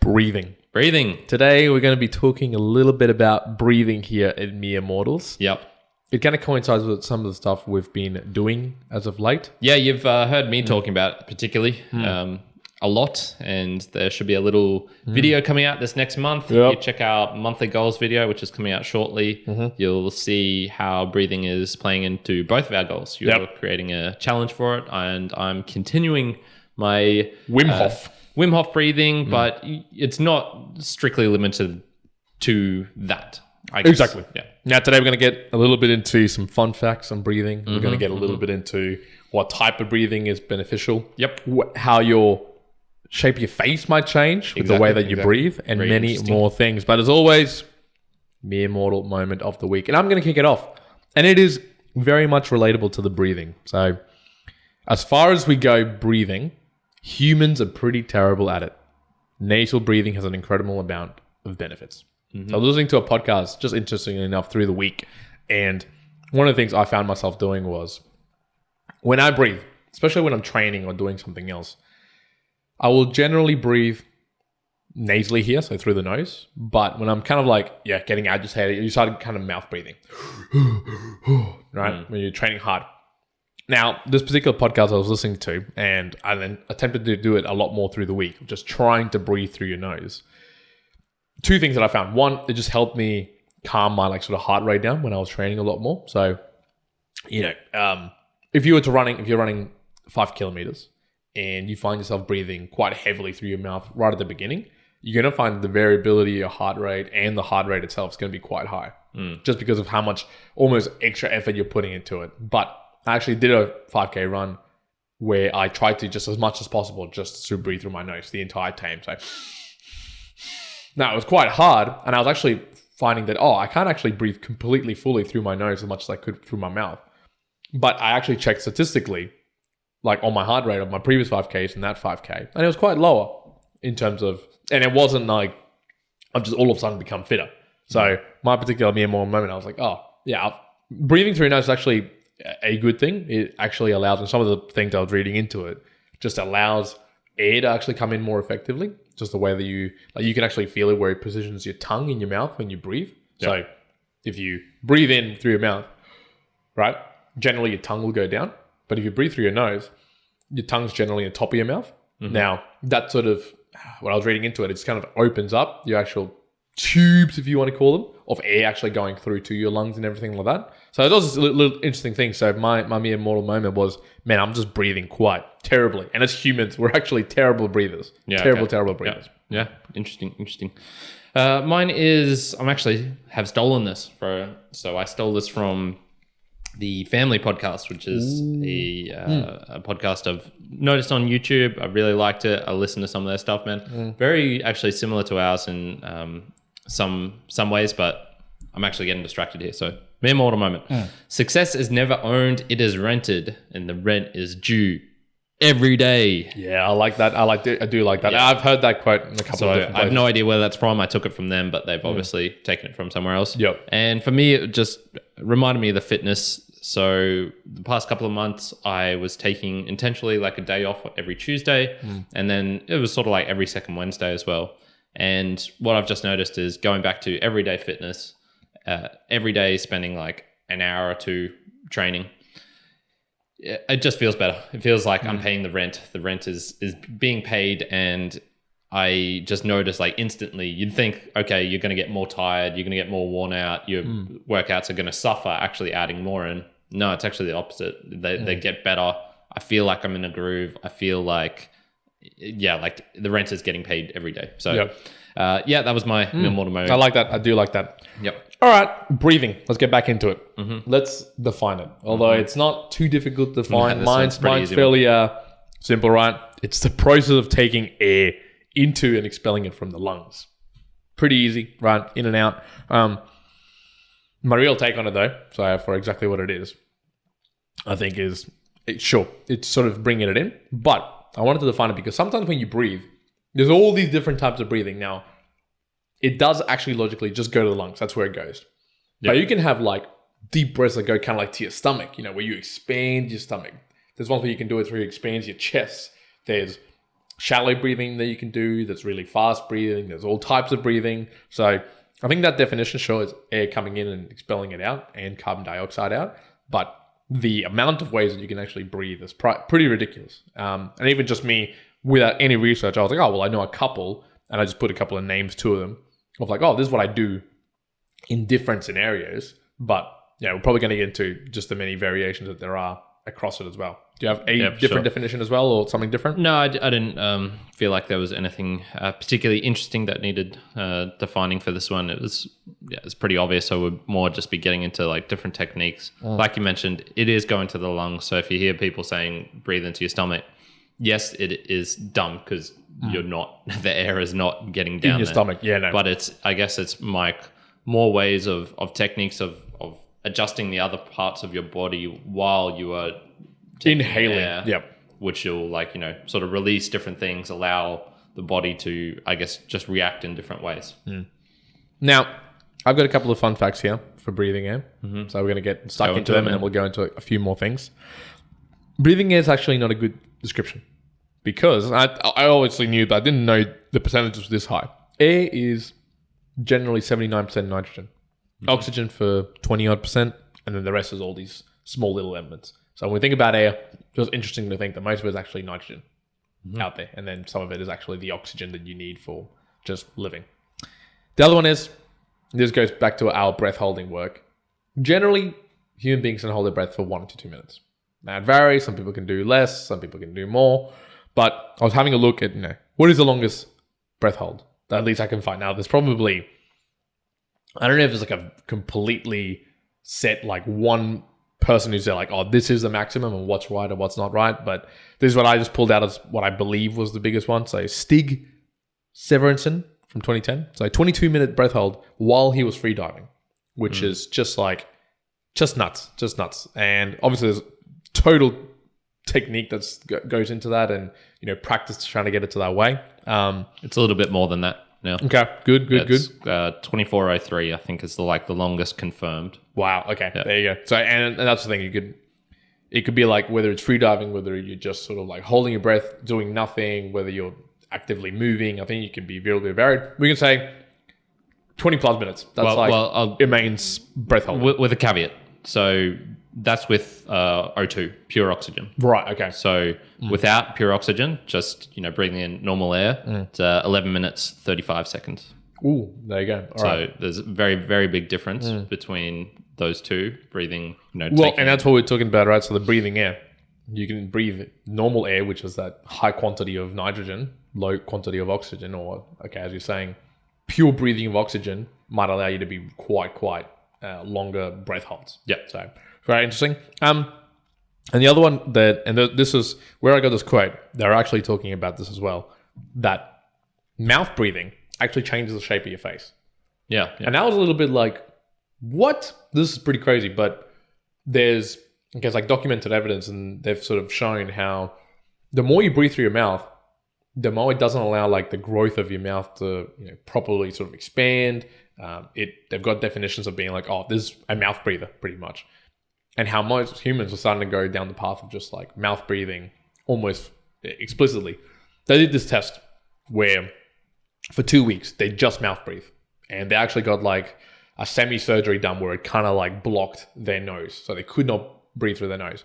Breathing. Today, we're going to be talking a little bit about breathing here at Mere Mortals. Yep. It kind of coincides with some of the stuff we've been doing as of late. Yeah, you've heard me talking about it particularly a lot, and there should be a little video coming out this next month. Yep. You check our monthly goals video, which is coming out shortly. You'll see how breathing is playing into both of our goals. You're creating a challenge for it, and I'm continuing my Wim Hof breathing, but it's not strictly limited to that. I guess. Exactly. Yeah. Now, today we're going to get a little bit into some fun facts on breathing. We're going to get a little bit into what type of breathing is beneficial. Yep. How your shape of your face might change with the way that you breathe, and Very many more things. But as always, Mere Mortal moment of the week. And I'm going to kick it off. And it is very much relatable to the breathing. So as far as we go breathing, humans are pretty terrible at it. Nasal breathing has an incredible amount of benefits. So I was listening to a podcast, just interestingly enough, through the week. And one of the things I found myself doing was when I breathe, especially when I'm training or doing something else, I will generally breathe nasally here, so through the nose. But when I'm kind of like, getting agitated, you start kind of mouth breathing, right? When you're training hard. Now, this particular podcast I was listening to, and I then attempted to do it a lot more through the week, just trying to breathe through your nose. Two things that I found. One, it just helped me calm my sort of heart rate down when I was training a lot more. So, if you're running 5 kilometers and you find yourself breathing quite heavily through your mouth right at the beginning, you're going to find the variability of your heart rate and the heart rate itself is going to be quite high, just because of how much almost extra effort you're putting into it. But I actually did a 5K run where I tried to, just as much as possible, just to breathe through my nose the entire time. So now, it was quite hard, and I was actually finding that, I can't actually breathe completely fully through my nose as much as I could through my mouth. But I actually checked statistically, on my heart rate of my previous 5Ks and that 5K, and it was quite lower in terms of, and it wasn't like I've just all of a sudden become fitter. So my particular Mere Mortal moment, I was like, breathing through your nose is actually a good thing. It actually allows, and some of the things I was reading into it, just allows air to actually come in more effectively. Just the way that you can actually feel it where it positions your tongue in your mouth when you breathe. Yep. So if you breathe in through your mouth, right, generally your tongue will go down. But if you breathe through your nose, your tongue's generally on the top of your mouth. Now, that sort of, when I was reading into it, it just kind of opens up your actual tubes, if you want to call them, of air actually going through to your lungs and everything like that. So it was a little interesting thing. So my Mere Mortal moment was, man, I'm just breathing quite terribly. And as humans, we're actually terrible breathers. Terrible breathers. Yeah. Interesting. Mine is, have stolen this so I stole this from the Family Podcast, which is a podcast I've noticed on YouTube. I really liked it. I listened to some of their stuff, man. Very actually similar to ours in some ways, but I'm actually getting distracted here. So, Mere Mortal moment. Success is never owned, it is rented, and the rent is due every day. Yeah, I like that. I do like that. Yeah. I've heard that quote in a couple of different places. I have no idea where that's from. I took it from them, but they've obviously taken it from somewhere else. Yep. And for me, it just reminded me of the fitness. So the past couple of months, I was taking intentionally a day off every Tuesday, and then it was sort of every second Wednesday as well. And what I've just noticed is going back to everyday fitness, every day spending an hour or two training. It just feels better. It feels like I'm paying the rent. The rent is being paid, and I just noticed instantly, you'd think, okay, you're going to get more tired, you're going to get more worn out, your workouts are going to suffer actually adding more in. No, it's actually the opposite. They get better. I feel like I'm in a groove. I feel like, the rent is getting paid every day. So, that was my Mere Mortal moment. I like that. I do like that. Yep. All right, breathing. Let's get back into it. Let's define it. Although it's not too difficult to define. Mine's fairly simple, right? It's the process of taking air into and expelling it from the lungs. Pretty easy, right? In and out. My real take on it, though, so for exactly what it is, I think it's sort of bringing it in. But I wanted to define it because sometimes when you breathe, there's all these different types of breathing. Now, it does actually logically just go to the lungs. That's where it goes. Yep. But you can have deep breaths that go kind of to your stomach, where you expand your stomach. There's one thing you can do it where you expand your chest. There's shallow breathing that you can do. There's really fast breathing. There's all types of breathing. So I think that definition shows air coming in and expelling it out and carbon dioxide out. But the amount of ways that you can actually breathe is pretty ridiculous. And even just me, without any research, I was like, oh, well, I know a couple. And I just put a couple of names to them of like, oh, this is what I do in different scenarios. But yeah, we're probably going to get into just the many variations that there are across it as well. Do you have a different definition as well, or something different? No, I didn't feel like there was anything particularly interesting that needed defining for this one. It's pretty obvious. So we'd more just be getting into like different techniques. Like you mentioned, it is going to the lungs. So if you hear people saying breathe into your stomach, yes, it is dumb because you're not, the air is not getting down in your stomach. Yeah, no. But I guess it's like more ways of techniques of adjusting the other parts of your body while you are inhaling air, which will sort of release different things, allow the body to, I guess, just react in different ways. Now, I've got a couple of fun facts here for breathing air. So we're going to get stuck into them and then we'll go into a few more things. Breathing air is actually not a good description because I obviously knew, but I didn't know the percentage was this high. Air is generally 79% nitrogen, oxygen for 20-odd%, and then the rest is all these small little elements. So when we think about air, it's just interesting to think that most of it is actually nitrogen out there. And then some of it is actually the oxygen that you need for just living. The other one is, this goes back to our breath holding work. Generally, human beings can hold their breath for 1 to 2 minutes. Now it varies. Some people can do less. Some people can do more. But I was having a look at, what is the longest breath hold that at least I can find. Now there's probably, I don't know if there's like a completely set like one person who said like, oh, this is the maximum and what's right or what's not right. But this is what I just pulled out as what I believe was the biggest one. So Stig Severinsen from 2010. So a 22-minute breath hold while he was freediving, which is just nuts. And obviously there's total technique that goes into that and, practice trying to get it to that way. It's a little bit more than that now. Okay, good. 2403, I think, is the longest confirmed. Wow. Okay, There you go. So, and that's the thing. It could be like whether it's freediving, whether you're just sort of like holding your breath, doing nothing, whether you're actively moving. I think you can be very varied. We can say 20 plus minutes. That's it means breath hold with a caveat. So that's with O2, pure oxygen. Right. Okay. So without pure oxygen, just breathing in normal air, it's 11 minutes 35 seconds. Ooh, there you go. There's a very, very big difference between those two breathing. And that's what we're talking about, right? So the breathing air, you can breathe normal air, which is that high quantity of nitrogen, low quantity of oxygen, or as you're saying, pure breathing of oxygen might allow you to be quite longer breath holds. Yeah. So very interesting. And the other one this is where I got this quote. They're actually talking about this as well. That mouth breathing actually changes the shape of your face. Yeah. And I was a little bit like, what? This is pretty crazy. But there's documented evidence, and they've sort of shown how the more you breathe through your mouth, the more it doesn't allow the growth of your mouth to properly sort of expand. They've got definitions of being like, oh, this is a mouth breather, pretty much. And how most humans are starting to go down the path of just mouth breathing almost explicitly. They did this test where for 2 weeks they just mouth breathe, and they actually got a semi-surgery done where it kind of blocked their nose, so they could not breathe through their nose.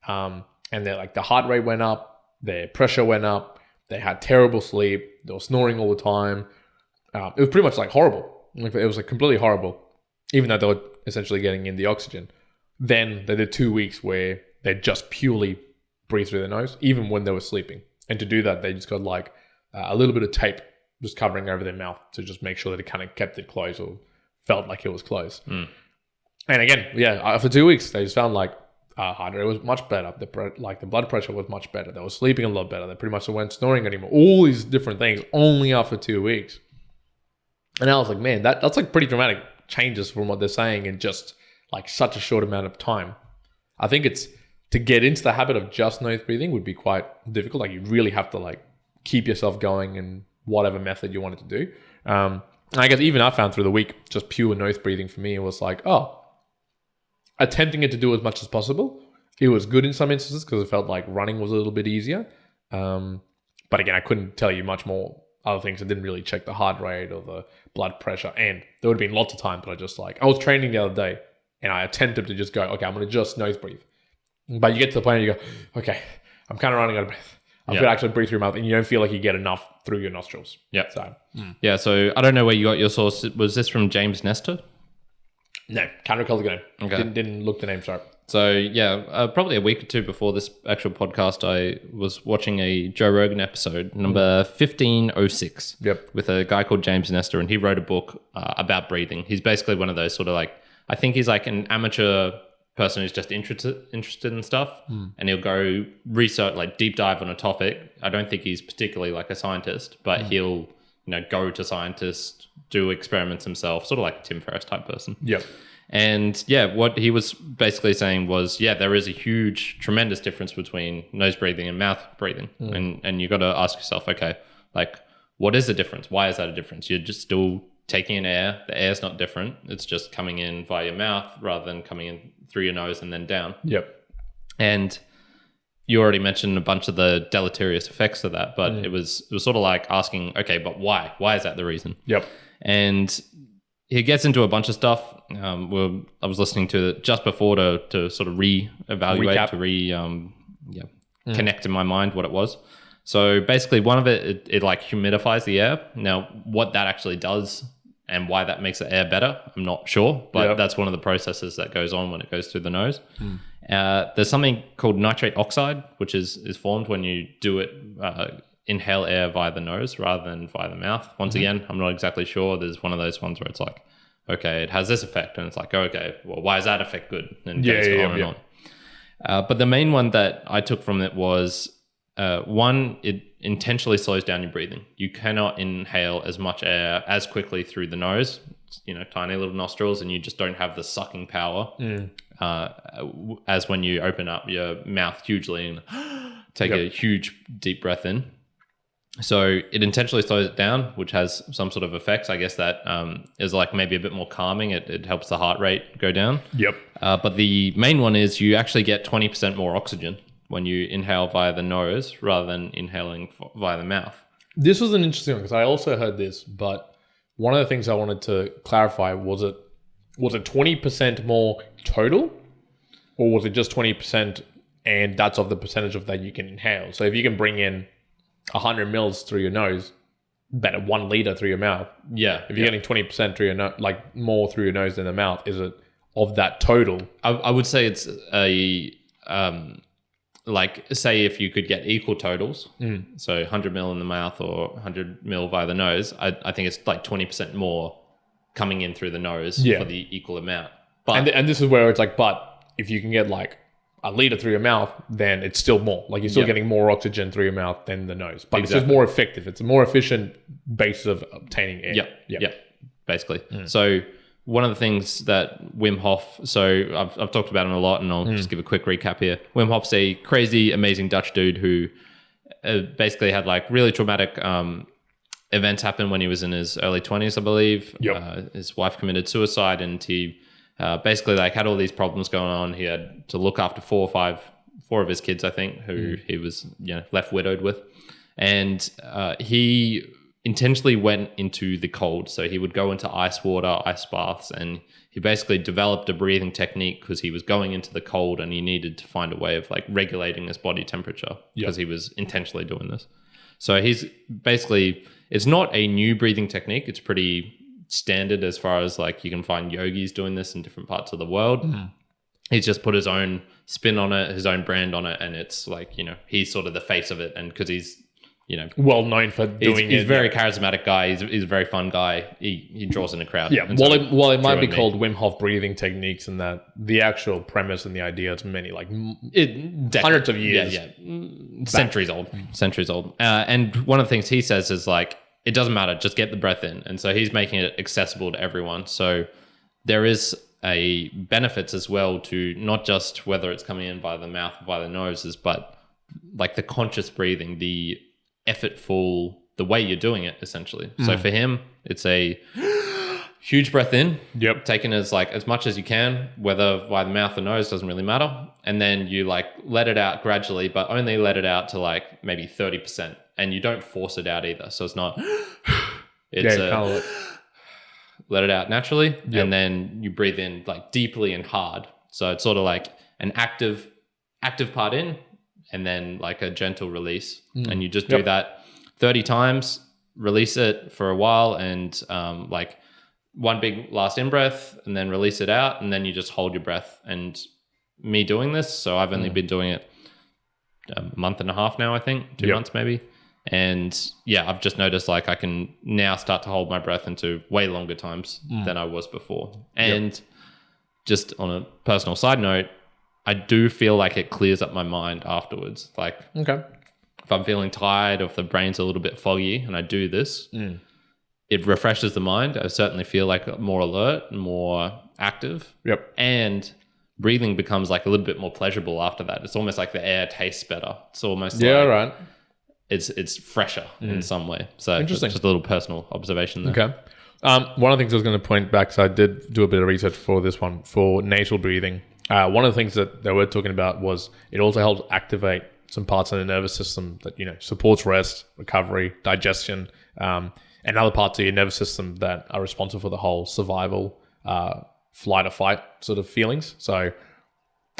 And the heart rate went up, their pressure went up, they had terrible sleep, they were snoring all the time. It was pretty much horrible. It was completely horrible, even though they were essentially getting in the oxygen. Then they did 2 weeks where they just purely breathe through their nose, even when they were sleeping. And to do that, they just got a little bit of tape just covering over their mouth to just make sure that it kind of kept it closed or felt like it was closed. And again, for 2 weeks, they just found heart rate was much better. The blood pressure was much better. They were sleeping a lot better. They pretty much weren't snoring anymore. All these different things only after 2 weeks. And I was like, man, that's pretty dramatic changes from what they're saying in just such a short amount of time. I think it's to get into the habit of just nose breathing would be quite difficult. You really have to keep yourself going in whatever method you wanted to do. And I guess even I found through the week, just pure nose breathing for me, it was attempting it to do as much as possible. It was good in some instances because it felt like running was a little bit easier. But But again, I couldn't tell you much more other things. I didn't really check the heart rate or the blood pressure. And there would have been lots of times, but I was training the other day and I attempted to just go, okay, I'm going to just nose breathe. But you get to the point where you go, okay, I'm kind of running out of breath. I've got to actually breathe through your mouth, and you don't feel like you get enough through your nostrils. Yeah. So, yeah. So I don't know where you got your source. Was this from James Nestor? No, can't recall the name. Okay. Didn't look the name, sorry. So yeah, probably a week or two before this actual podcast, I was watching a Joe Rogan episode, number 1506. Yep. With a guy called James Nestor, and he wrote a book about breathing. He's basically one of those sort of like, I think he's like an amateur person who's just interested in stuff, and he'll go research, like deep dive on a topic. I don't think he's particularly like a scientist, but he'll go to scientists, do experiments himself, sort of like a Tim Ferriss type person. Yep. And yeah, what he was basically saying was, there is a huge, tremendous difference between nose breathing and mouth breathing. And you got to ask yourself, okay, like, what is the difference? Why is that a difference? You're just still taking in air. The air's not different. It's just coming in via your mouth rather than coming in through your nose and then down. Yep. And you already mentioned a bunch of the deleterious effects of that, but it was sort of like asking, okay, but why? Why is that the reason? Yep. And he gets into a bunch of stuff. I was listening to it just before to sort of re-evaluate, connect in my mind what it was. So basically one of it like humidifies the air. Now, what that actually does and why that makes the air better, I'm not sure, but that's one of the processes that goes on when it goes through the nose. There's something called nitrate oxide, which is formed when you do it, inhale air via the nose rather than via the mouth. Once again, I'm not exactly sure. There's one of those ones where it's like, okay, it has this effect, and it's like, okay, well, why is that effect good? And it goes on and on. But the main one that I took from it was, one, it intentionally slows down your breathing. You cannot inhale as much air as quickly through the nose, tiny little nostrils, and you just don't have the sucking power as when you open up your mouth hugely and take a huge deep breath in. So it intentionally slows it down, which has some sort of effects. I guess that is like maybe a bit more calming. It helps the heart rate go down. Yep. But the main one is you actually get 20% more oxygen when you inhale via the nose rather than inhaling via the mouth. This was an interesting one because I also heard this, but one of the things I wanted to clarify was it 20% more total, or was it just 20% and that's of the percentage of that you can inhale? So if you can bring in 100 mils through your nose, better 1 liter through your mouth. Yeah. If you're getting 20% through your nose, like more through your nose than the mouth, is it of that total? I would say it's a like, say if you could get equal totals, so 100 mil in the mouth or 100 mil via the nose, I think it's like 20% more coming in through the nose for the equal amount. But and this is where it's like, but if you can get like a liter through your mouth, then it's still more. Like you're still getting more oxygen through your mouth than the nose. But it's just more effective. It's a more efficient basis of obtaining air. Yep. Basically. So one of the things that Wim Hof, so I've talked about him a lot, and I'll just give a quick recap here. Wim Hof's a crazy, amazing Dutch dude who basically had like really traumatic events happen when he was in his early 20s, I believe. Yep. His wife committed suicide, and he basically like had all these problems going on. He had to look after four of his kids, I think, who he was left widowed with. And he intentionally went into the cold. So he would go into ice water, ice baths, and he basically developed a breathing technique because he was going into the cold and he needed to find a way of like regulating his body temperature because he was intentionally doing this. So he's basically, it's not a new breathing technique. It's pretty standard as far as like you can find yogis doing this in different parts of the world. He's just put his own spin on it, his own brand on it, and it's like, he's sort of the face of it. And because he's, well known for doing it. He's a very charismatic guy. He's a very fun guy. He draws in a crowd. Yeah. Well, it might be called Wim Hof breathing techniques, and that the actual premise and the idea is many hundreds of years. Centuries old. And one of the things he says is like, it doesn't matter, just get the breath in. And so he's making it accessible to everyone. So there is a benefits as well to not just whether it's coming in by the mouth or by the noses, but like the conscious breathing, the effortful, the way you're doing it essentially. So for him, it's a huge breath in, taken as like as much as you can, whether by the mouth or nose, doesn't really matter. And then you like let it out gradually, but only let it out to like maybe 30%. and you don't force it out either. So it's not, it's kind of like, let it out naturally. And then you breathe in like deeply and hard. So it's sort of like an active part in, and then like a gentle release. And you just do that 30 times, release it for a while, and like one big last in breath, and then release it out, and then you just hold your breath. And me doing this, so I've only been doing it a month and a half now, I think, 2 months maybe. And yeah, I've just noticed like I can now start to hold my breath into way longer times than I was before. And just on a personal side note, I do feel like it clears up my mind afterwards. Like if I'm feeling tired or if the brain's a little bit foggy and I do this, it refreshes the mind. I certainly feel like more alert and more active. And breathing becomes like a little bit more pleasurable after that. It's almost like the air tastes better. It's almost like it's fresher in some way. So interesting. Just a little personal observation there. One of the things I was going to point back, so I did do a bit of research for this one, for nasal breathing. One of the things that they were talking about was it also helps activate some parts of the nervous system that, you know, supports rest, recovery, digestion, and other parts of your nervous system that are responsible for the whole survival, flight or fight sort of feelings. So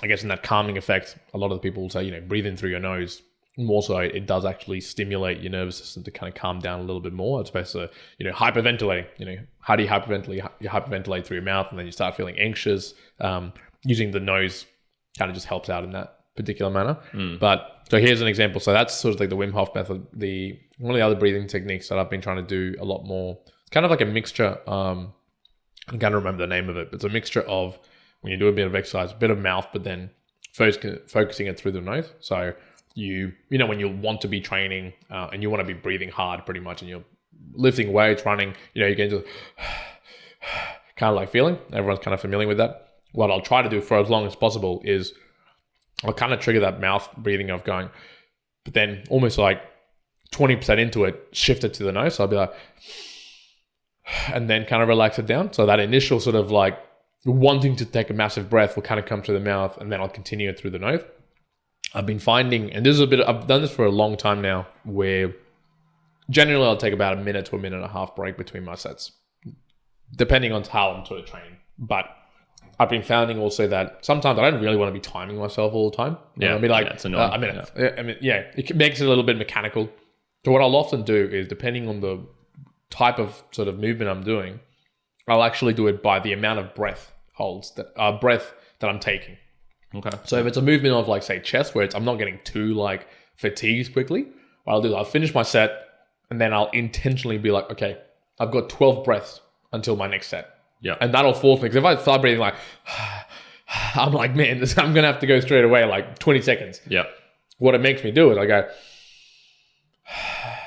I guess in that calming effect, a lot of the people will say, you know, breathe in through your nose. More so, it does actually stimulate your nervous system to kind of calm down a little bit more, as opposed to, you know, hyperventilating. You know, how do you hyperventilate? You hyperventilate through your mouth, and then you start feeling anxious. Using the nose kind of just helps out in that particular manner. But so here's an example. So that's sort of like the Wim Hof method. One of the other breathing techniques that I've been trying to do a lot more, it's kind of like a mixture. I can't remember the name of it, but it's a mixture of when you do a bit of exercise, a bit of mouth, but then focusing it through the nose. So you know, when you want to be training and you want to be breathing hard pretty much, and you're lifting weights, running, you know, you get into kind of like feeling. Everyone's kind of familiar with that. What I'll try to do for as long as possible is I'll kind of trigger that mouth breathing of going, but then almost like 20% into it, shift it to the nose. So I'll be like, and then kind of relax it down. So that initial sort of like wanting to take a massive breath will kind of come through the mouth, and then I'll continue it through the nose. I've been finding, and I've done this for a long time now, where generally I'll take about a minute to a minute and a half break between my sets, depending on how I'm sort of training. But I've been finding also that sometimes I don't really want to be timing myself all the time. I'll be like, it's annoying. A minute. It makes it a little bit mechanical. So what I'll often do is, depending on the type of sort of movement I'm doing, I'll actually do it by the amount of breath that I'm taking. So if it's a movement of like, say, chest, where I'm not getting too like fatigued quickly, what I'll do is I'll finish my set, and then I'll intentionally be like, okay, I've got 12 breaths until my next set. And that'll force me, because if I start breathing like, I'm like, man, I'm going to have to go straight away, like 20 seconds. What it makes me do is I go,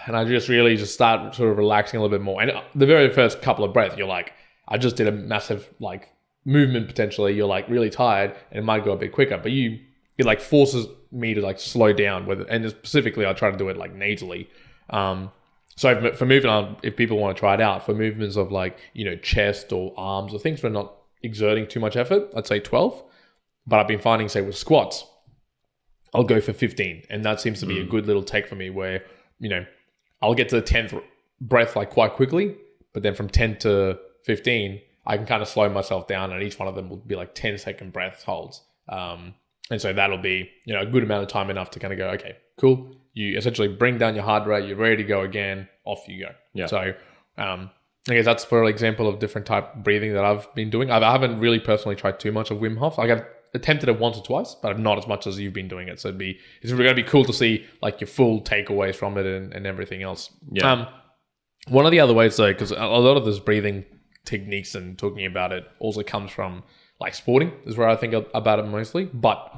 and I just really just start sort of relaxing a little bit more. And the very first couple of breaths, you're like, I just did a massive like movement potentially. You're like really tired, and it might go a bit quicker, but it like forces me to like slow down with it. And specifically, I try to do it like nasally. So for moving on, if people want to try it out, for movements of like, you know, chest or arms or things where not exerting too much effort, I'd say 12. But I've been finding, say, with squats, I'll go for 15. And that seems to be a good little take for me, where, you know, I'll get to the 10th breath like quite quickly, but then from 10 to 15, I can kind of slow myself down, and each one of them will be like 10-second breath holds. And so that'll be, you know, a good amount of time, enough to kind of go, okay, cool. You essentially bring down your heart rate, you're ready to go again, off you go. So I guess that's for an example of different type of breathing that I've been doing. I haven't really personally tried too much of Wim Hof. Like, I've attempted it once or twice, but not as much as you've been doing it. So it's going to be cool to see like your full takeaways from it and everything else. One of the other ways though, because a lot of this breathing techniques and talking about it also comes from like sporting, is where I think about it mostly. But,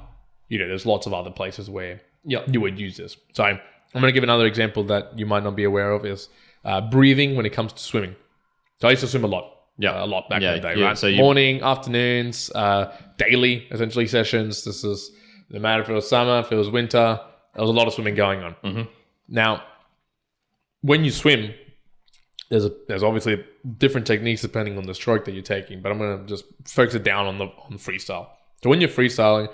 you know, there's lots of other places where you would use this. So I'm going to give another example that you might not be aware of, is breathing when it comes to swimming. So I used to swim a lot. A lot back in the day, right? So morning, afternoons, daily, essentially, sessions. This is no matter if it was summer, if it was winter, there was a lot of swimming going on. Now, when you swim, there's obviously different techniques depending on the stroke that you're taking, but I'm going to just focus it down on the freestyle. So when you're freestyling,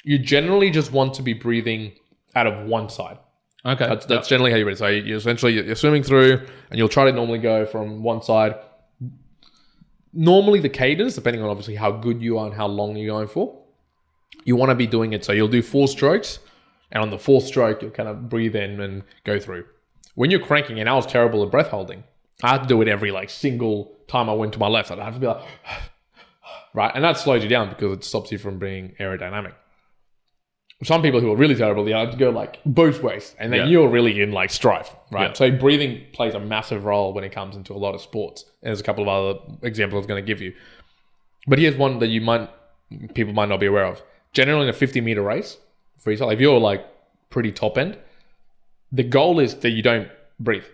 you generally just want to be breathing out of one side. Okay. That's generally how you breathe. So you're swimming through, and you'll try to normally go from one side. Normally the cadence, depending on obviously how good you are and how long you're going for, you want to be doing it. So you'll do 4 strokes, and on the 4th stroke, you'll kind of breathe in and go through. When you're cranking, and I was terrible at breath holding, I had to do it every like single time I went to my left. I'd have to be like, right. And that slows you down because it stops you from being aerodynamic. Some people who are really terrible, they have to go like both ways, and then you're really in like strife, right? Yeah. So breathing plays a massive role when it comes into a lot of sports. And there's a couple of other examples I was going to give you, but here's one that people might not be aware of. Generally, in a 50-meter race, freestyle, if you're like pretty top end, the goal is that you don't breathe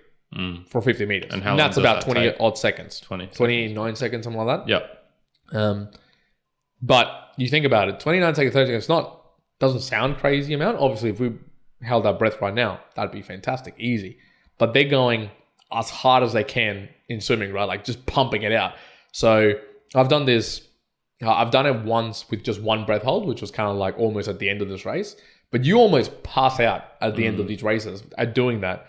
for 50 meters, and that's about 20 odd seconds, 29 seconds, something like that. Yeah. But you think about it, 29 seconds, 30 seconds, doesn't sound crazy amount. Obviously, if we held our breath right now, that'd be fantastic, easy. But they're going as hard as they can in swimming, right? Like just pumping it out. So I've done this. I've done it once with just one breath hold, which was kind of like almost at the end of this race. But you almost pass out at the end of these races at doing that.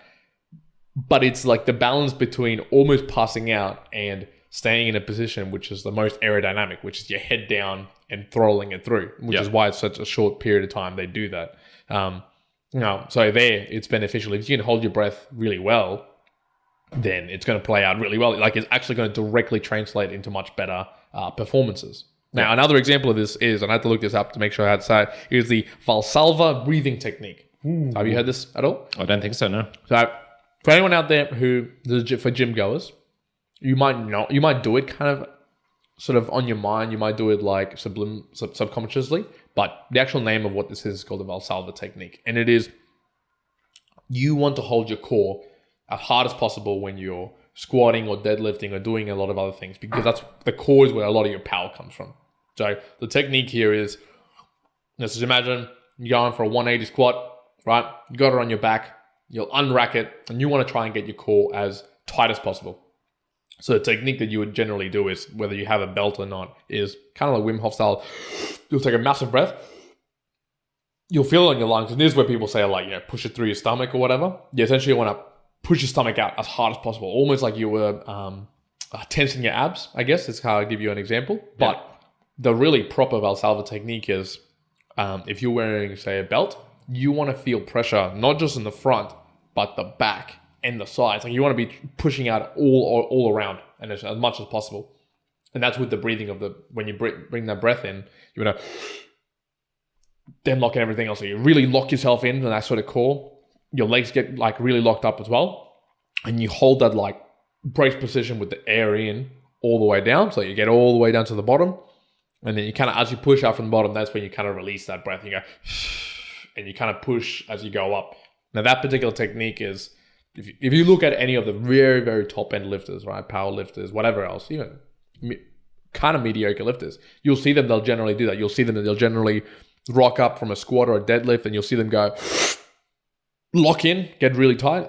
But it's like the balance between almost passing out and staying in a position which is the most aerodynamic, which is your head down and throttling it through, which is why it's such a short period of time they do that. So there, it's beneficial. If you can hold your breath really well, then it's going to play out really well. Like it's actually going to directly translate into much better performances. Now, another example of this is, and I had to look this up to make sure I had to say it, is the Valsalva breathing technique. Have you heard this at all? I don't think so, no. So for anyone out there for gym goers, you might do it kind of sort of on your mind. You might do it like subconsciously, but the actual name of what this is called the Valsalva technique. And it is, you want to hold your core as hard as possible when you're squatting or deadlifting or doing a lot of other things, because that's the core is where a lot of your power comes from. So the technique here is, let's just imagine you're going for a 180 squat, right? You got it on your back, you'll unrack it, and you want to try and get your core as tight as possible. So the technique that you would generally do is, whether you have a belt or not, is kind of like Wim Hof style. You'll take a massive breath. You'll feel it on your lungs. And this is where people say, like, push it through your stomach or whatever. You essentially want to push your stomach out as hard as possible. Almost like you were tensing your abs, I guess. That's how I give you an example. But the really proper Valsalva technique is, if you're wearing, say, a belt, you want to feel pressure, not just in the front, but the back and the sides. Like you want to be pushing out all around and as much as possible. And that's with the breathing when you bring that breath in, you want to then lock in everything else. So you really lock yourself in that sort of core. Your legs get like really locked up as well. And you hold that like brace position with the air in all the way down. So you get all the way down to the bottom. And then you kind of, as you push out from the bottom, that's when you kind of release that breath. You go, and you kind of push as you go up. Now that particular technique is, if you look at any of the very, very top end lifters, right? Power lifters, whatever else, even kind of mediocre lifters, you'll see them, they'll generally do that. You'll see them that they'll generally rock up from a squat or a deadlift, and you'll see them go lock in, get really tight,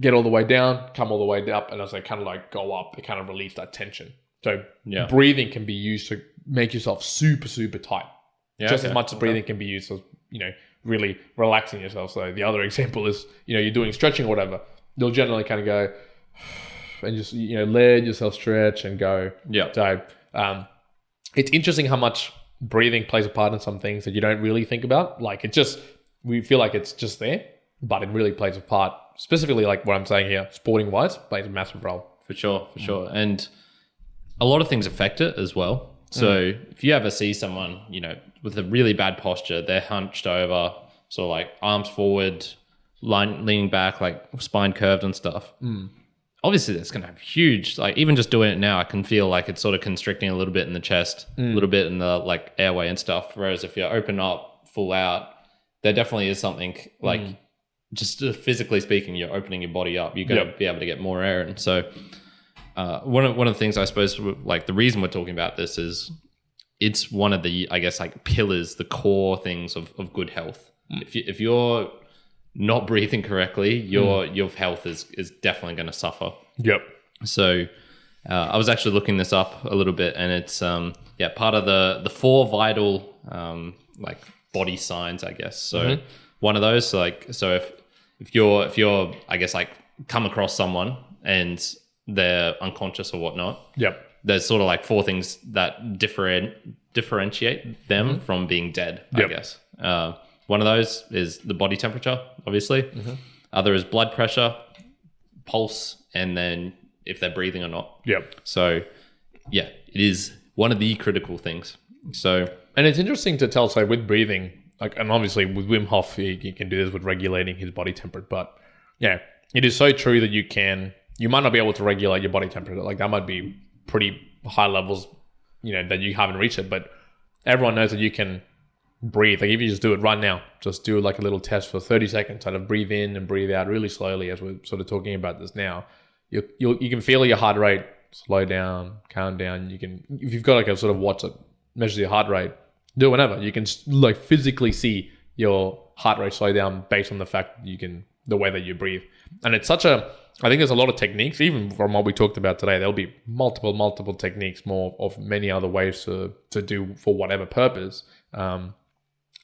get all the way down, come all the way up. And as they kind of like go up, they kind of release that tension. So breathing can be used to make yourself super, super tight. Just as much as breathing can be used as, really relaxing yourself. So the other example is, you're doing stretching or whatever. You'll generally kind of go and just, let yourself stretch and go. Yeah. So it's interesting how much breathing plays a part in some things that you don't really think about. Like we feel like it's just there, but it really plays a part. Specifically like what I'm saying here, sporting wise, plays a massive role. For sure. And a lot of things affect it as well. So if you ever see someone, with a really bad posture, they're hunched over, sort of like arms forward, leaning back, like spine curved and stuff. Obviously that's going to have huge, like even just doing it now, I can feel like it's sort of constricting a little bit in the chest, a little bit in the like airway and stuff. Whereas if you're open up, full out, there definitely is something like just physically speaking, you're opening your body up. You're going to be able to get more air. And so one of the things I suppose, like the reason we're talking about this is it's one of the, I guess, like pillars, the core things of good health. If you're not breathing correctly, your health is definitely going to suffer. Yep. So I was actually looking this up a little bit, and it's part of the 4 vital like body signs, I guess. So one of those, so if you're, I guess, like come across someone and they're unconscious or whatnot. Yep. There's sort of like 4 things that differentiate them from being dead, I guess. One of those is the body temperature, obviously. Other is blood pressure, pulse, and then if they're breathing or not. Yep. So, yeah, it is one of the critical things. So, and it's interesting to tell. So with breathing, like, and obviously with Wim Hof, he can do this with regulating his body temperature. But yeah, it is so true that you might not be able to regulate your body temperature. Like that might be pretty high levels, that you haven't reached it. But everyone knows that you can breathe. Like if you just do it right now, just do like a little test for 30 seconds, kind of breathe in and breathe out really slowly as we're sort of talking about this now. You can feel your heart rate slow down, calm down. You can, if you've got like a sort of watch that measures your heart rate, do it whenever. You can like physically see your heart rate slow down based on the fact that the way that you breathe. And it's I think there's a lot of techniques, even from what we talked about today. There'll be multiple techniques, more of many other ways to do for whatever purpose,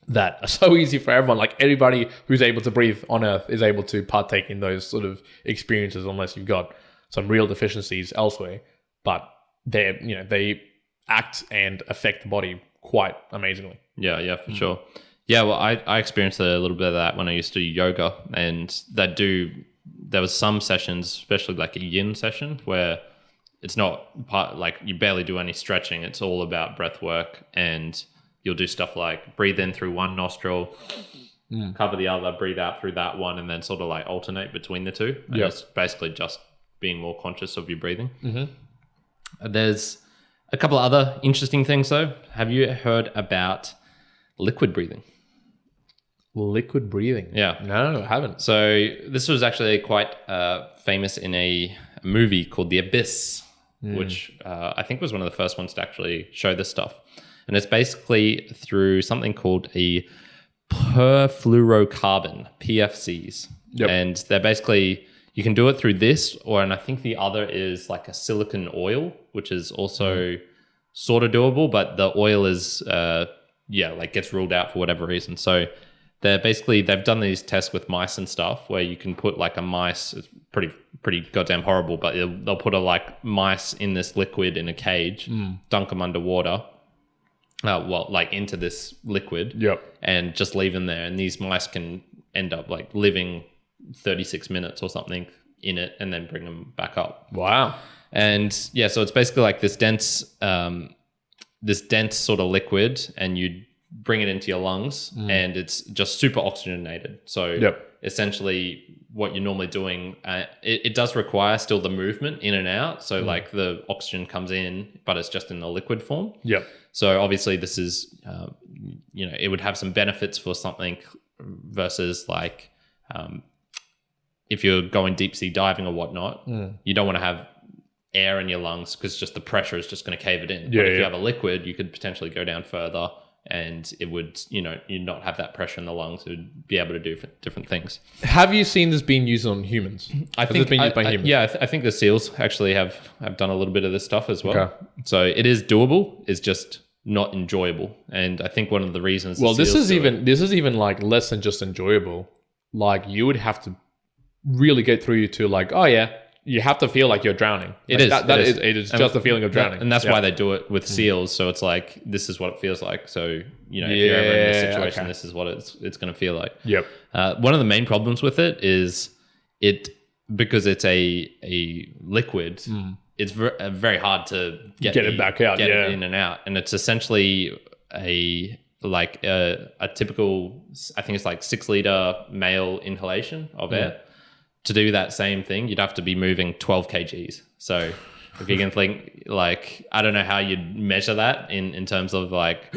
that are so easy for everyone. Like everybody who's able to breathe on Earth is able to partake in those sort of experiences, unless you've got some real deficiencies elsewhere. But they act and affect the body quite amazingly. Yeah, for sure. Yeah, well, I experienced a little bit of that when I used to do yoga, and there was some sessions, especially like a yin session, where it's not like you barely do any stretching. It's all about breath work, and you'll do stuff like breathe in through one nostril, cover the other, breathe out through that one, and then sort of like alternate between the two. And it's basically just being more conscious of your breathing. There's a couple of other interesting things though. Have you heard about liquid breathing? Liquid breathing? Yeah. No, I haven't. So this was actually quite famous in a movie called The Abyss, which I think was one of the first ones to actually show this stuff. And it's basically through something called a perflurocarbon, PFCs. Yep. And they're basically, you can do it through this, and I think the other is like a silicon oil, which is also sort of doable, but the oil is, like gets ruled out for whatever reason. So they've done these tests with mice and stuff where you can put like a mice, it's pretty goddamn horrible, but they'll put like mice in this liquid in a cage, dunk them underwater, into this liquid, and just leave them there. And these mice can end up like living 36 minutes or something in it and then bring them back up. Wow. And yeah, so it's basically like this dense sort of liquid, and you bring it into your lungs, and it's just super oxygenated. So essentially what you're normally doing, it does require still the movement in and out. So like the oxygen comes in, but it's just in the liquid form. So obviously this is, it would have some benefits for something versus like, if you're going deep sea diving or whatnot, you don't want to have air in your lungs because just the pressure is just going to cave it in. But if you have a liquid, you could potentially go down further, and it would, you not have that pressure in the lungs. It would be able to do different things. Have you seen this being used on humans? I think it's been used by humans. I think the SEALs actually have done a little bit of this stuff as well. Okay. So it is doable. It's just not enjoyable. And I think one of the reasons. Well, this is even like less than just enjoyable. Like you would have to really get through to like, oh yeah, you have to feel like you're drowning. It is just the feeling of drowning. And that's why they do it with SEALs. So it's like, this is what it feels like. So, if you're ever in this situation, this is what it's going to feel like. Yep. One of the main problems with it is because it's a liquid, it's very hard to get it back out, get it in and out. And it's essentially a typical, I think it's like 6 liter male inhalation of air. To do that same thing, you'd have to be moving 12 kgs. So if you can think, like, I don't know how you'd measure that in terms of like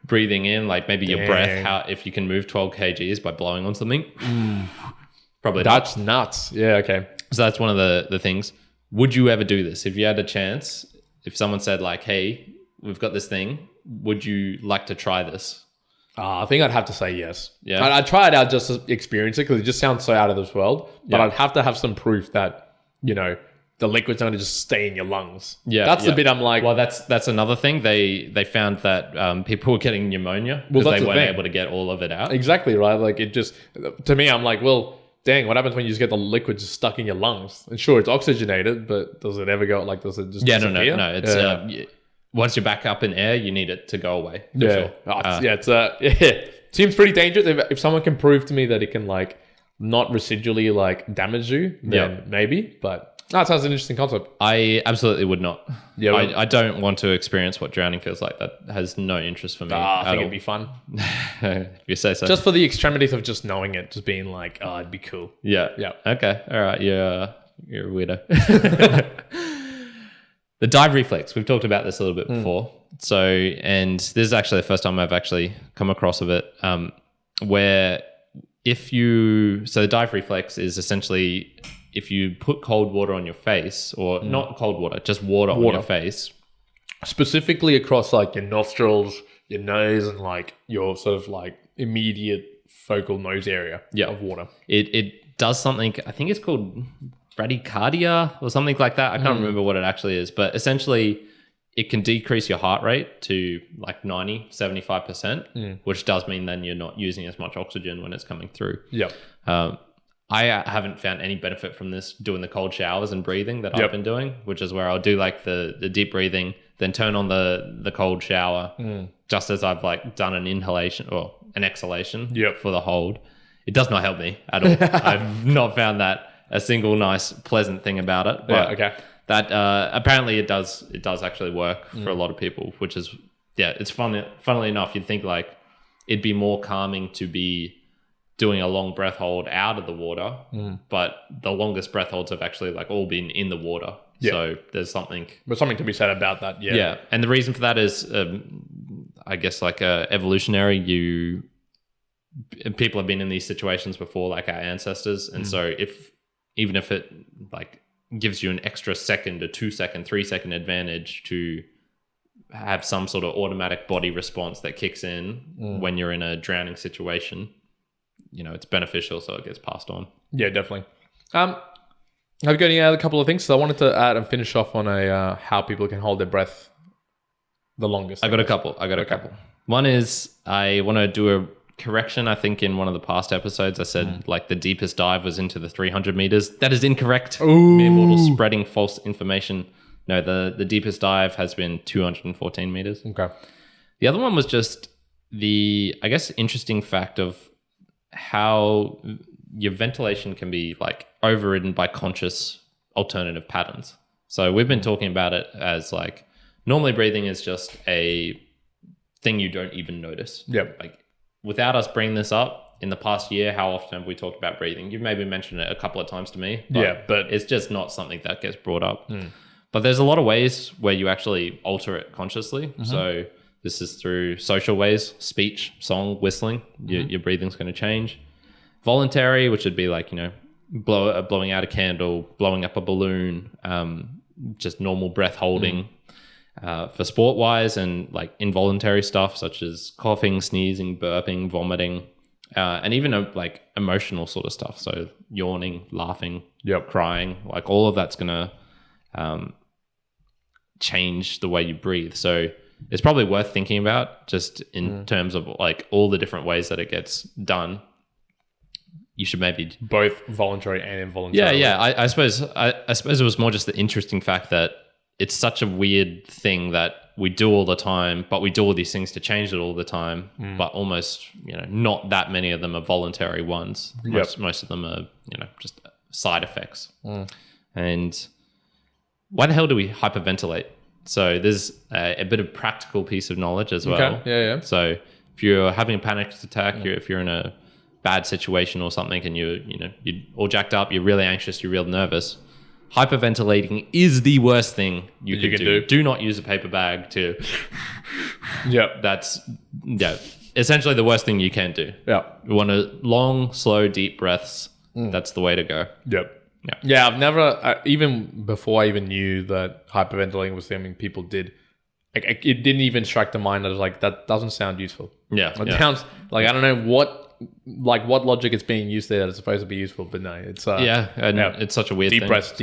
breathing in, like maybe your breath, if you can move 12 kgs by blowing on something. Probably that's nuts. Yeah, okay. So that's one of the things. Would you ever do this? If you had a chance, if someone said like, hey, we've got this thing, would you like to try this? I think I'd have to say yes. Yeah. I'd try it out just to experience it because it just sounds so out of this world. But I'd have to have some proof that, the liquid's not going to just stay in your lungs. Yeah. That's the bit I'm like... Well, that's another thing. They found that people were getting pneumonia because they weren't able to get all of it out. Exactly, right? Like it just... To me, I'm like, well, dang, what happens when you just get the liquid just stuck in your lungs? And sure, it's oxygenated, but does it ever go, like, does it just disappear? No. It's once you're back up in air, you need it to go away. Sure. Seems pretty dangerous. If someone can prove to me that it can, like, not residually, like, damage you, then maybe. But that sounds an interesting concept. I absolutely would not. Yeah, I don't want to experience what drowning feels like. That has no interest for me. I think it'd be fun. If you say so. Just for the extremities of just knowing it, just being like, oh, it'd be cool. Yeah. Yeah. Okay. All right. You're a weirdo. The dive reflex. We've talked about this a little bit before. So, and this is actually the first time I've actually come across of it, where so the dive reflex is essentially if you put cold water on your face, or not cold water, just water on your face. Specifically across, like, your nostrils, your nose, and, like, your sort of, like, immediate focal nose area of water. It does something, I think it's called bradycardia or something like that. I can't remember what it actually is, but essentially it can decrease your heart rate to like 75%, which does mean then you're not using as much oxygen when it's coming through. Yep. I haven't found any benefit from this doing the cold showers and breathing that I've been doing, which is where I'll do like the deep breathing, then turn on the cold shower just as I've like done an inhalation or an exhalation for the hold. It does not help me at all. I've not found that a single nice pleasant thing about it, but that apparently it does actually work for a lot of people, which is it's funnily enough, you'd think like it'd be more calming to be doing a long breath hold out of the water, but the longest breath holds have actually like all been in the water. So there's something to be said about that. And the reason for that is I guess like evolutionary. People have been in these situations before, like our ancestors, and so even if it like gives you an extra second, a 2 second, 3 second advantage to have some sort of automatic body response that kicks in when you're in a drowning situation, it's beneficial, so it gets passed on. Yeah, definitely. I've got any other couple of things. So I wanted to add and finish off on how people can hold their breath the longest. I got a couple. One is I want to do a correction. I think in one of the past episodes I said like the deepest dive was into the 300 meters. That is incorrect. Mere mortals spreading false information. No, the deepest dive has been 214 meters. Okay. The other one was just the, I guess, interesting fact of how your ventilation can be like overridden by conscious alternative patterns. So we've been talking about it as like normally breathing is just a thing you don't even notice. Like without us bringing this up in the past year, how often have we talked about breathing? You've maybe mentioned it a couple of times to me. But it's just not something that gets brought up. But there's a lot of ways where you actually alter it consciously. So this is through social ways, speech, song, whistling. Your breathing's going to change. Voluntary, which would be like, blowing out a candle, blowing up a balloon, just normal breath holding. For sport wise, and like involuntary stuff such as coughing, sneezing, burping, vomiting, and even like emotional sort of stuff. So yawning, laughing, crying, like all of that's going to change the way you breathe. So it's probably worth thinking about just in terms of like all the different ways that it gets done. You should maybe both voluntary and involuntary. I suppose it was more just the interesting fact that it's such a weird thing that we do all the time, but we do all these things to change it all the time. But almost, not that many of them are voluntary ones. Most of them are, just side effects. And why the hell do we hyperventilate? So there's a bit of practical piece of knowledge as well. Okay. So if you're having a panic attack, if you're in a bad situation or something, and you're all jacked up, you're really anxious, you're real nervous, hyperventilating is the worst thing you can do. Do not use a paper bag to. That's essentially the worst thing you can do. You want to long, slow, deep breaths. That's the way to go. I've never, even before I even knew that hyperventilating was something people did, it didn't even strike the mind. I was like, that doesn't sound useful. It sounds like, I don't know what logic is being used there that is supposed to be useful, but no, it's it's such a weird deep breaths.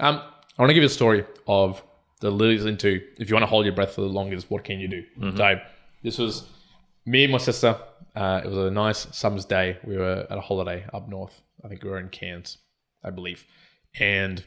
I want to give you a story of the leads into, if you want to hold your breath for the longest, what can you do? So this was me and my sister It was a nice summer's day. We were at a holiday up north. I think we were in Cairns, I believe. And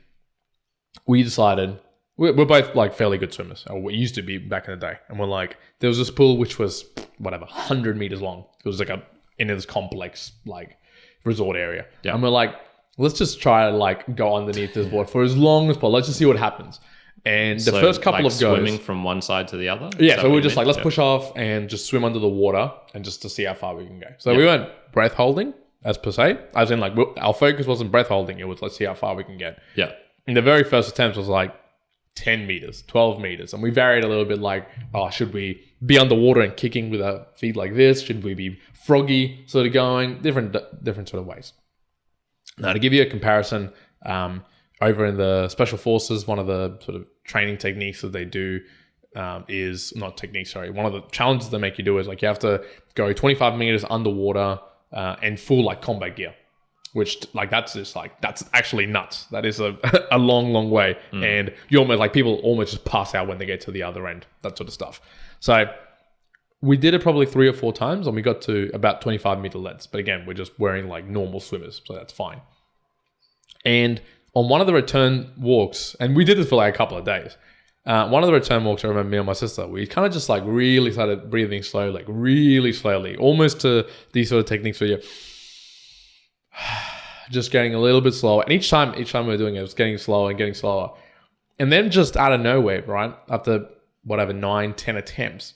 we decided, we're both like fairly good swimmers, or we used to be back in the day. And we're like, there was this pool which was whatever, 100 meters long. It was like in this complex like resort area. Yeah. And we're like, let's just try to like go underneath this water for as long as possible. Let's just see what happens. And the first couple of goes, swimming from one side to the other. Yeah, so we were just like, let's push off and just swim under the water and just to see how far we can go. So we weren't breath holding as per se, as in like our focus wasn't breath holding. It was let's see how far we can get. Yeah. And the very first attempt was like 10 meters, 12 meters, and we varied a little bit. Like, oh, should we be underwater and kicking with our feet like this? Should we be froggy, sort of going different sort of ways? Now, to give you a comparison, over in the Special Forces, one of the sort of training techniques that they do is not techniques, sorry. One of the challenges they make you do is like you have to go 25 meters underwater and full like combat gear, which like that's actually nuts. That is a long way, and you almost like people almost just pass out when they get to the other end. That sort of stuff. So we did it probably 3 or 4 times, and we got to about 25 meter lengths. But again, we're just wearing like normal swimmers, so that's fine. And on one of the return walks, and we did this for like a couple of days. One of the return walks, I remember me and my sister, we kind of just like really started breathing slow, like really slowly, almost to these sort of techniques where you're just getting a little bit slower. And each time we were doing it, it was getting slower and getting slower. And then just out of nowhere, right, after whatever, 9, 10 attempts,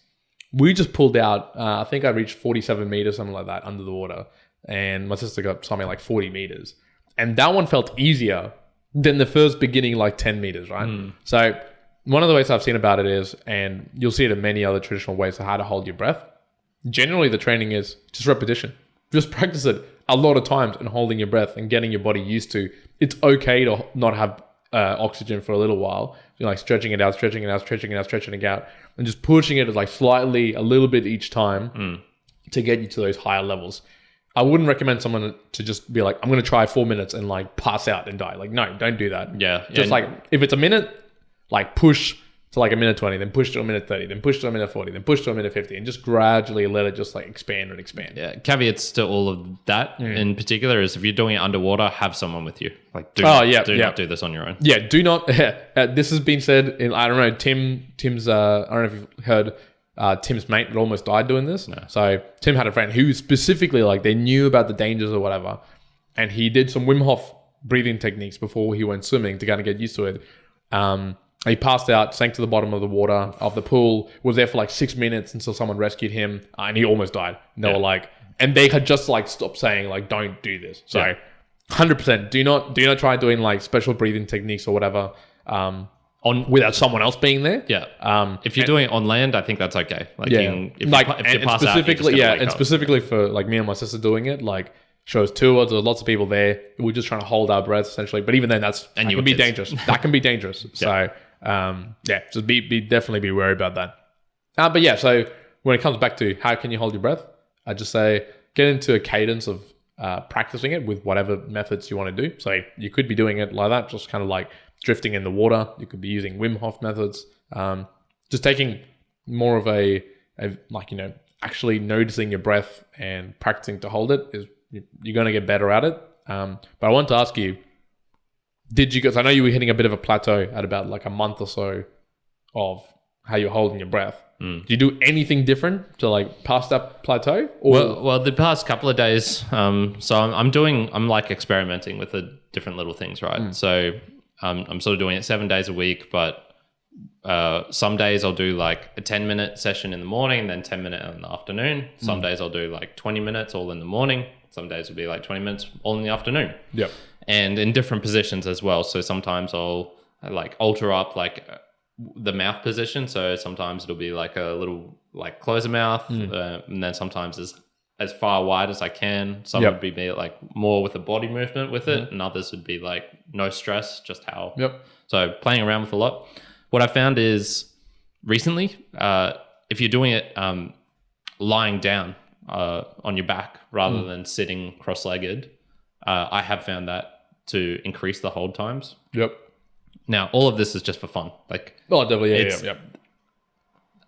we just pulled out, I think I reached 47 meters, something like that, under the water. And my sister got something like 40 meters. And that one felt easier than the first beginning, like 10 meters, right? So one of the ways I've seen about it is, and you'll see it in many other traditional ways of how to hold your breath. Generally, the training is just repetition. Just practice it a lot of times and holding your breath and getting your body used to. It's okay to not have oxygen for a little while. You're like stretching it out, and just pushing it like slightly, a little bit each time to get you to those higher levels. I wouldn't recommend someone to just be like, I'm going to try 4 minutes and like pass out and die. Like, no, don't do that. Yeah. Just like, if it's a minute, like push to like a minute 20, then push to a minute 30, then push to a minute 40, then push to a minute 50, and just gradually let it just like expand and expand. Yeah. Caveats to all of that in particular is if you're doing it underwater, have someone with you. Like, do not do this on your own. Yeah. Do not. This has been said in, I don't know, Tim's, I don't know if you've heard, Tim's mate that almost died doing this. No. So Tim had a friend who specifically like they knew about the dangers or whatever, and he did some Wim Hof breathing techniques before he went swimming to kind of get used to it. He passed out, sank to the bottom of the water of the pool, was there for like 6 minutes until someone rescued him, and he almost died. And they were like, and they had just like stopped saying like, don't do this. So 100%, do not try doing like special breathing techniques or whatever. Without someone else being there. Yeah. If you're doing it on land, I think that's okay. Like, if you pass specifically, out, and specifically for like me and my sister doing it, like shows tours, there's lots of people there. We're just trying to hold our breath essentially. But even then, that can be dangerous. That can be dangerous. So just definitely be wary about that. But yeah, so when it comes back to how can you hold your breath, I just say get into a cadence of practicing it with whatever methods you want to do. So you could be doing it like that, just kind of like drifting in the water. You could be using Wim Hof methods. Just taking more of a like, actually noticing your breath and practicing to hold it is you're going to get better at it. But I want to ask you, because I know you were hitting a bit of a plateau at about like a month or so of how you're holding your breath. Do you do anything different to like pass that plateau? Or? Well, the past couple of days, so I'm like experimenting with the different little things, right? So I'm sort of doing it 7 days a week, but some days I'll do like a 10-minute session in the morning and then 10-minute in the afternoon. Some days I'll do like 20 minutes all in the morning. Some days will be like 20 minutes all in the afternoon. Yep. And in different positions as well. So sometimes I'll like alter up like the mouth position. So sometimes it'll be like a little like close the mouth, and then sometimes as far wide as I can. Some would be like more with the body movement with it, and others would be like no stress, just how. So playing around with a lot. What I found is recently, if you're doing it lying down on your back rather than sitting cross-legged, I have found that to increase the hold times. Yep. Now, all of this is just for fun. Like, definitely. Yeah.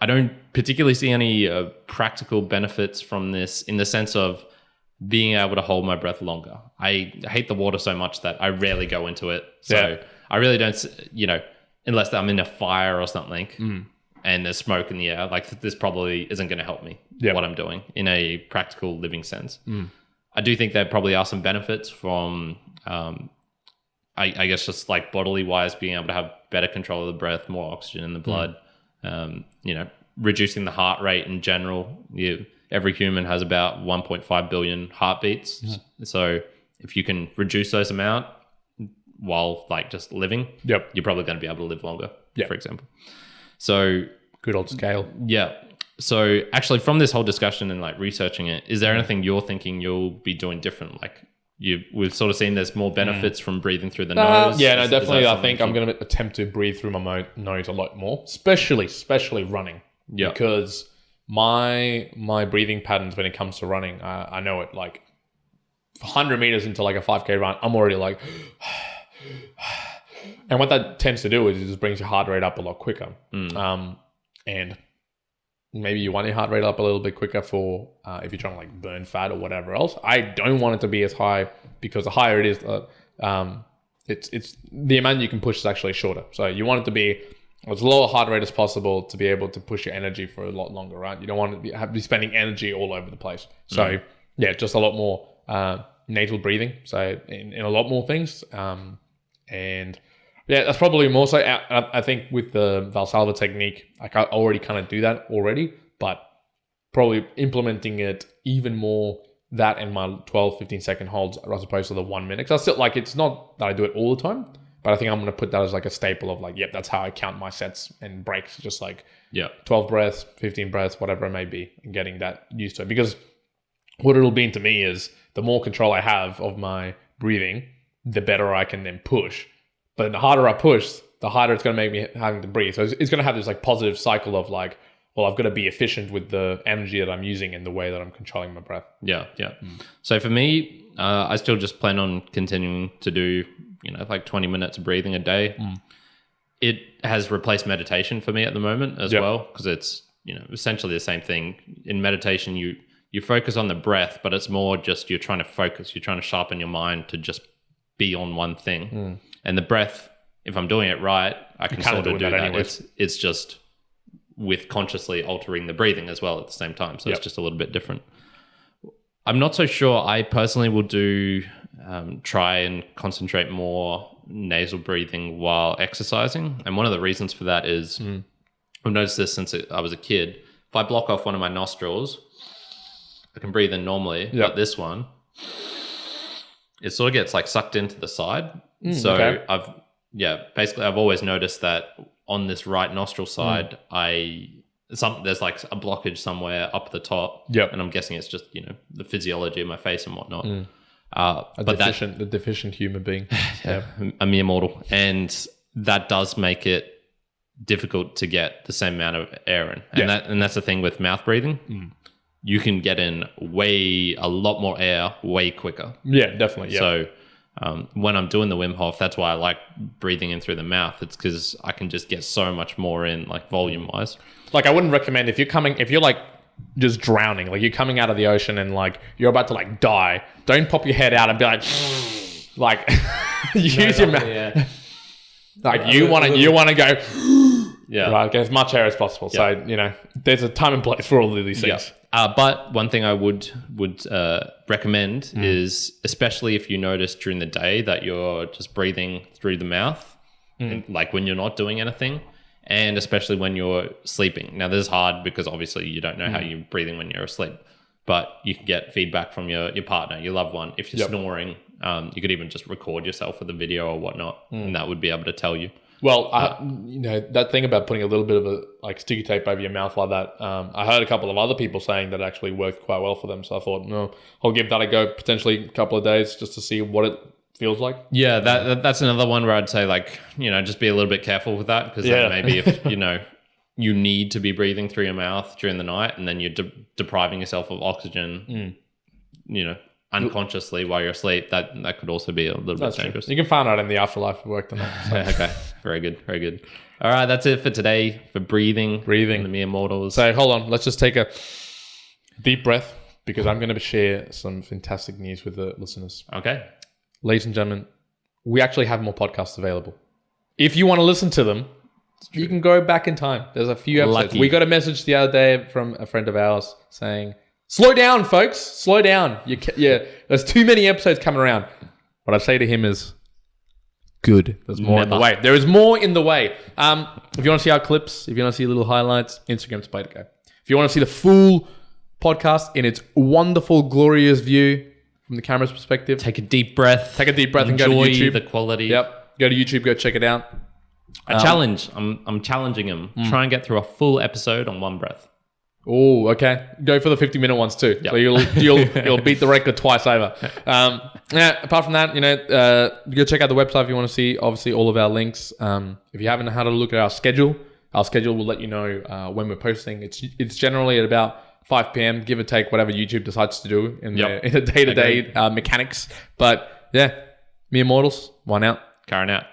I don't particularly see any practical benefits from this in the sense of being able to hold my breath longer. I hate the water so much that I rarely go into it. So I really don't, unless I'm in a fire or something and there's smoke in the air, like this probably isn't going to help me what I'm doing in a practical living sense. I do think there probably are some benefits from, I guess just like bodily wise, being able to have better control of the breath, more oxygen in the blood, reducing the heart rate in general. Every human has about 1.5 billion heartbeats. So if you can reduce those amount while like just living, you're probably going to be able to live longer, for example. So good old scale. Yeah. So actually from this whole discussion and like researching it, is there anything you're thinking you'll be doing different? Like we've sort of seen there's more benefits from breathing through the nose. Yeah, no, definitely. I think I'm going to attempt to breathe through my nose a lot more, especially running. Yeah. Because my breathing patterns when it comes to running, I know it, like 100 meters into like a 5K run, I'm already like, and what that tends to do is it just brings your heart rate up a lot quicker. And maybe you want your heart rate up a little bit quicker for if you're trying to like burn fat or whatever else. I don't want it to be as high because the higher it is, it's the amount you can push is actually shorter. So you want it to be as low a heart rate as possible to be able to push your energy for a lot longer, right? You don't want to be spending energy all over the place. So just a lot more nasal breathing. So in a lot more things. And yeah, that's probably more so. I think with the Valsalva technique, like I already kind of do that already, but probably implementing it even more, that and my 12, 15 second holds as opposed to the 1 minute. Because I still like, it's not that I do it all the time, but I think I'm going to put that as like a staple of like, that's how I count my sets and breaks. Just like 12 breaths, 15 breaths, whatever it may be, and getting that used to it. Because what it'll mean to me is the more control I have of my breathing, the better I can then push. But the harder I push, the harder it's going to make me having to breathe. So it's going to have this like positive cycle of like, well, I've got to be efficient with the energy that I'm using and the way that I'm controlling my breath. Yeah. So for me, I still just plan on continuing to do, like 20 minutes of breathing a day. It has replaced meditation for me at the moment as well, because it's, essentially the same thing. In meditation, you focus on the breath, but it's more just you're trying to focus. You're trying to sharpen your mind to just be on one thing. And the breath, if I'm doing it right, I can sort of do that. It's just with consciously altering the breathing as well at the same time. So it's just a little bit different. I'm not so sure. I personally will try and concentrate more nasal breathing while exercising. And one of the reasons for that is I've noticed this since I was a kid. If I block off one of my nostrils, I can breathe in normally. But this one, it sort of gets like sucked into the side. So I've always noticed that on this right nostril side, there's like a blockage somewhere up the top. And I'm guessing it's just, the physiology of my face and whatnot. The deficient human being. A mere mortal. And that does make it difficult to get the same amount of air in. And that's the thing with mouth breathing. You can get in a lot more air way quicker. Yeah, definitely. So when I'm doing the Wim Hof, that's why I like breathing in through the mouth. It's because I can just get so much more in, like volume wise. Like I wouldn't recommend if you're like just drowning, like you're coming out of the ocean and like you're about to like die, don't pop your head out and be like use your mouth. Like you want to go right, get as much air as possible. So there's a time and place for all of these things. But one thing I would recommend is, especially if you notice during the day that you're just breathing through the mouth, and like when you're not doing anything, and especially when you're sleeping. Now, this is hard because obviously you don't know how you're breathing when you're asleep, but you can get feedback from your partner, your loved one. If you're snoring, you could even just record yourself with a video or whatnot, and that would be able to tell you. Well, that thing about putting a little bit of a like sticky tape over your mouth like that, I heard a couple of other people saying that actually worked quite well for them. So I thought, no, I'll give that a go potentially a couple of days just to see what it feels like. Yeah, that's another one where I'd say like, just be a little bit careful with that because maybe if, you need to be breathing through your mouth during the night and then you're depriving yourself of oxygen, unconsciously while you're asleep, that could also be a little bit dangerous. You can find out in the afterlife of work tonight. So. Okay, Very good. Very good. All right. That's it for today for breathing. The mere mortals. So hold on. Let's just take a deep breath because I'm going to share some fantastic news with the listeners. Okay. Ladies and gentlemen, we actually have more podcasts available. If you want to listen to them, you can go back in time. There's a few episodes. Lucky. We got a message the other day from a friend of ours saying, slow down, folks. Slow down. There's too many episodes coming around. What I say to him is, good. There's more in the way. There is more in the way. If you want to see our clips, if you want to see little highlights, Instagram's the way to go. If you want to see the full podcast in its wonderful, glorious view from the camera's perspective, Take a deep breath. and go to YouTube. The quality. Yep. Go to YouTube. Go check it out. A challenge. I'm challenging him. Try and get through a full episode on one breath. Oh, okay. Go for the 50-minute ones too. Yep. So you'll beat the record twice over. Apart from that, go check out the website if you want to see obviously all of our links. If you haven't had a look at our schedule will let you know when we're posting. It's generally at about 5 p.m. give or take whatever YouTube decides to do in the day-to-day mechanics. But yeah, mere mortals, one out. Kyrin out.